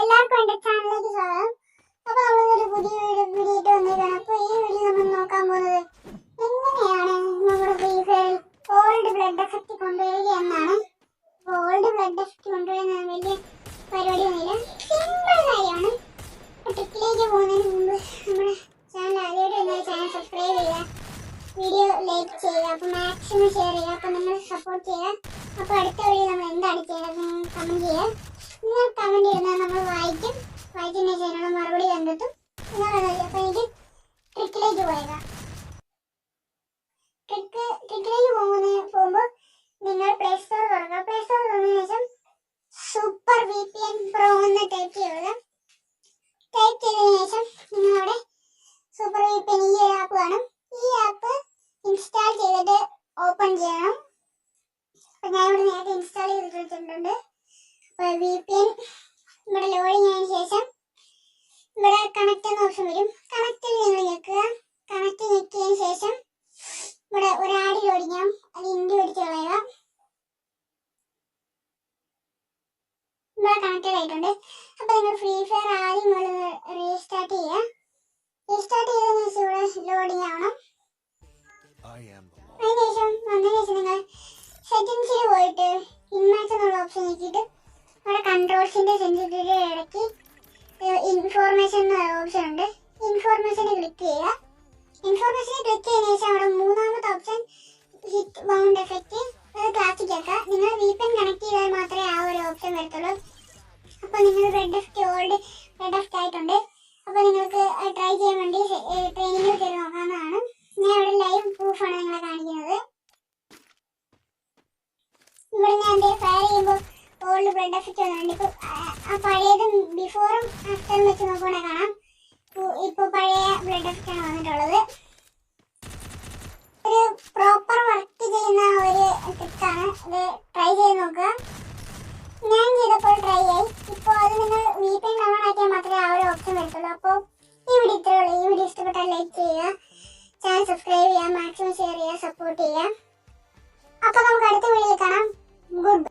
എല്ലാവർക്കും എന്റെ ചാനലിലേക്ക് സ്വാഗതം. അപ്പൊ നമ്മളൊരു പുതിയ വീഡിയോ ആയിട്ട് വന്നിരിക്കുകയാണ്. അപ്പൊ ഈ വീഡിയോ നമ്മൾ നോക്കാൻ പോകുന്നത് എങ്ങനെയാണ് നമ്മുടെ ഫ്രീ ഫയറിൽ ഓൾഡ് ബ്ലഡ് എഫക്റ്റ് കൊണ്ടുവരിക എന്നാണ്. ഓൾഡ് ബ്ലഡ് എഫക്റ്റ് കൊണ്ടുവരുന്ന വലിയ പരിപാടിയൊന്നുമില്ല, സിമ്പിൾ കാര്യമാണ്. ട്രിക്കിലേക്ക് പോകുന്നതിന് മുമ്പ് നമ്മുടെ ചാനൽ ആദ്യമായിട്ട് ചാനൽ സബ്സ്ക്രൈബ് ചെയ്യുക, വീഡിയോ ലൈക്ക് ചെയ്യുക, അപ്പൊ മാക്സിമം ഷെയർ ചെയ്യുക. അപ്പൊ നിങ്ങൾ സപ്പോർട്ട് ചെയ്യുക. അപ്പൊ അടുത്ത വീഡിയോ നമ്മൾ എന്താണ് ചെയ്യുന്നത് കമന്റ് ചെയ്യുക. നിങ്ങൾ കമന്റ് ചെയ്യുന്നത് നമ്മൾ വായിക്കും. വായിക്കുന്ന ചെയ്യാനുള്ള മറുപടി കണ്ടെത്തും. അപ്പൊ എനിക്ക് ട്രിക്കിലേക്ക് പോയേക്കാം. ട്രിക്കിലേക്ക് പോകുമ്പോൾ നിങ്ങൾ പ്ലേ സ്റ്റോർ തുറക്കുക. പ്ലേ സ്റ്റോർ തുറന്നതിന് ശേഷം സൂപ്പർ VPN പ്രോ എന്ന് ടൈപ്പ് ചെയ്യുക. ടൈപ്പ് ചെയ്തതിനു ശേഷം നിങ്ങളവിടെ സൂപ്പർ VPN ഈ ഒരു ആപ്പ് കാണും. ഈ ആപ്പ് ഇൻസ്റ്റാൾ ചെയ്തിട്ട് ഓപ്പൺ ചെയ്യണം. അപ്പൊ ഞാൻ ഇവിടെ നേരത്തെ ഇൻസ്റ്റാൾ ചെയ്തിട്ട് വെച്ചിട്ടുണ്ട്. അപ്പോൾ VPN ഇവിടെ ലോഡിങ് ആയതിനു ശേഷം ഇവിടെ കണക്ട് എന്ന ഓപ്ഷൻ വരും. കണക്റ്റിൽ നിങ്ങൾ ഞെക്കുക. കണക്ട് ഞെക്കിയതിനു ശേഷം ഇവിടെ ഒരു ആഡ് ലോഡിങ് ആവും. അത് ഇന്ത്യ പിടിച്ച് കളയുക. ഇവിടെ കണക്റ്റഡ് ആയിട്ടുണ്ട്. അപ്പോൾ നിങ്ങൾ ഫ്രീ ഫയർ ആദ്യം മുതൽ റീസ്റ്റാർട്ട് ചെയ്യുക. റീസ്റ്റാർട്ട് ചെയ്തതിനു ശേഷം ഇവിടെ ലോഡിങ് ആവണം. അതിനുശേഷം വന്നതിന് ശേഷം നിങ്ങൾ സെറ്റിംഗ്സിൽ പോയിട്ട് ഇൻമാച്ച് എന്നുള്ള ഓപ്ഷൻ നോക്കിയിട്ട് അവിടെ കൺട്രോൾസിന്റെ സെൻസിറ്റിവിറ്റി ഇടയ്ക്ക് ഇൻഫോർമേഷൻ എന്ന ഓപ്ഷൻ ഉണ്ട്. ഇൻഫോർമേഷനിൽ ക്ലിക്ക് ചെയ്യുക. ഇൻഫോർമേഷനിൽ ക്ലിക്ക് ചെയ്തതിനു ശേഷം അവിടെ മൂന്നാമത്തെ ഓപ്ഷൻ ഹിറ്റ് ബൗണ്ട് എഫക്റ്റ്, അത് ക്ലാസിക് ആക്കുക. നിങ്ങൾ VPN കണക്ട് ചെയ്താൽ മാത്രമേ ആ ഒരു ഓപ്ഷൻ വരത്തുള്ളൂ. അപ്പോൾ നിങ്ങൾ red effect old red effect ആയിട്ടുണ്ട്. അപ്പോൾ നിങ്ങൾക്ക് ട്രൈ ചെയ്യാൻ വേണ്ടി ട്രെയിനിങ്ങിൽ കയറി നോക്കാവുന്നതാണ്. ഞാൻ ഇവിടെ ലൈവ് പ്രൂഫാണ് നിങ്ങളെ കാണിക്കുന്നത്. ഇവിടെ ഞാൻ ഫയർ ചെയ്യുമ്പോൾ ഓൾഡ് ബ്ലഡ് എഫക്റ്റ് വന്നിട്ടുണ്ട്. ഇപ്പോൾ ആ പഴയതും ബിഫോറും ആഫ്റ്ററും വെച്ച് നോക്കുകയാണെങ്കിൽ കാണാം ഇപ്പോൾ പഴയ ബ്ലഡ് എഫക്റ്റ് ആണ് വന്നിട്ടുള്ളത്. ഒരു പ്രോപ്പർ വർക്ക് ചെയ്യുന്ന ഒരു ട്രിക്കാണ്. അത് ട്രൈ ചെയ്ത് നോക്കുക. ഞാൻ ചെയ്തപ്പോൾ ട്രൈ ആയി. ഇപ്പോൾ അത് നിങ്ങൾ VPN ഡൗൺലോഡ് ആക്കിയാൽ മാത്രമേ ആ ഒരു ഓപ്ഷൻ വരത്തുള്ളൂ. അപ്പോൾ ഈ വീഡിയോ ഇത്രയേ ഉള്ളൂ. ഈ വീഡിയോ ഇഷ്ടപ്പെട്ടാൽ ലൈക്ക് ചെയ്യുക, ചാനൽ സബ്സ്ക്രൈബ് ചെയ്യുക, മാക്സിമം ഷെയർ ചെയ്യുക, സപ്പോർട്ട് ചെയ്യുക. അപ്പോൾ നമുക്ക് അടുത്ത വീഡിയോയിൽ കാണാം. Good bye.